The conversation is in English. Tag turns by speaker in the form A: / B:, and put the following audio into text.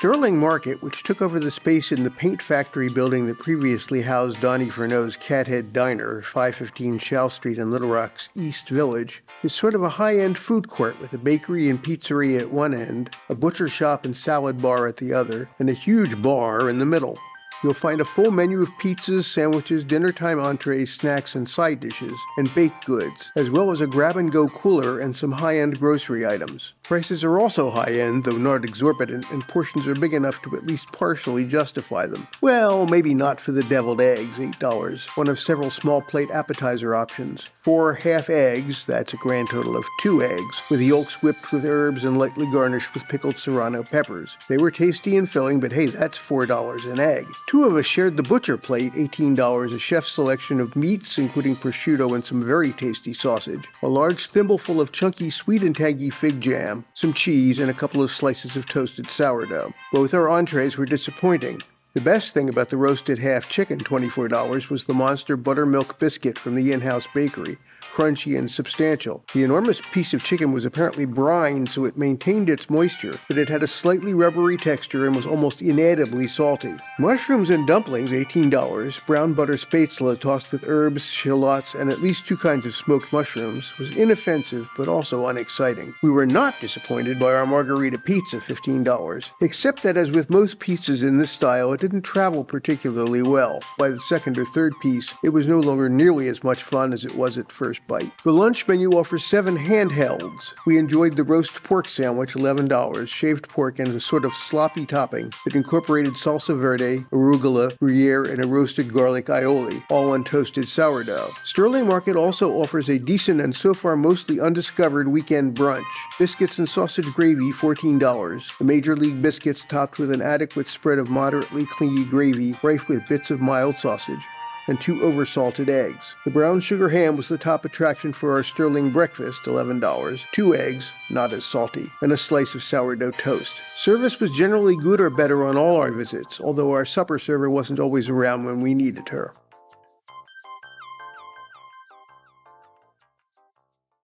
A: Sterling Market, which took over the space in the paint factory building that previously housed Donnie Furneaux's Cathead Diner, 515 Shell Street in Little Rock's East Village, is sort of a high-end food court with a bakery and pizzeria at one end, a butcher shop and salad bar at the other, and a huge bar in the middle. You'll find a full menu of pizzas, sandwiches, dinner-time entrees, snacks, and side dishes, and baked goods, as well as a grab-and-go cooler and some high-end grocery items. Prices are also high-end, though not exorbitant, and portions are big enough to at least partially justify them. Well, maybe not for the deviled eggs, $8, one of several small plate appetizer options. 4 half eggs, that's a grand total of 2 eggs, with yolks whipped with herbs and lightly garnished with pickled serrano peppers. They were tasty and filling, but hey, that's $4 an egg. 2 of us shared the butcher plate, $18, a chef's selection of meats, including prosciutto and some very tasty sausage, a large thimbleful of chunky sweet and tangy fig jam, some cheese, and a couple of slices of toasted sourdough. Both our entrees were disappointing. The best thing about the roasted half chicken, $24, was the monster buttermilk biscuit from the in-house bakery, crunchy and substantial. The enormous piece of chicken was apparently brined, so it maintained its moisture, but it had a slightly rubbery texture and was almost inedibly salty. Mushrooms and dumplings, $18, brown butter spätzle tossed with herbs, shallots, and at least 2 kinds of smoked mushrooms, was inoffensive but also unexciting. We were not disappointed by our margarita pizza, $15, except that as with most pizzas in this style, it didn't travel particularly well. By the second or third piece, it was no longer nearly as much fun as it was at first bite. The lunch menu offers 7 handhelds. We enjoyed the roast pork sandwich, $11, shaved pork and a sort of sloppy topping that incorporated salsa verde, arugula, gruyere, and a roasted garlic aioli, all on toasted sourdough. Sterling Market also offers a decent and so far mostly undiscovered weekend brunch. Biscuits and sausage gravy, $14. The Major League biscuits topped with an adequate spread of moderately clingy gravy, rife with bits of mild sausage, and 2 oversalted eggs. The brown sugar ham was the top attraction for our sterling breakfast, $11, 2 eggs, not as salty, and a slice of sourdough toast. Service was generally good or better on all our visits, although our supper server wasn't always around when we needed her.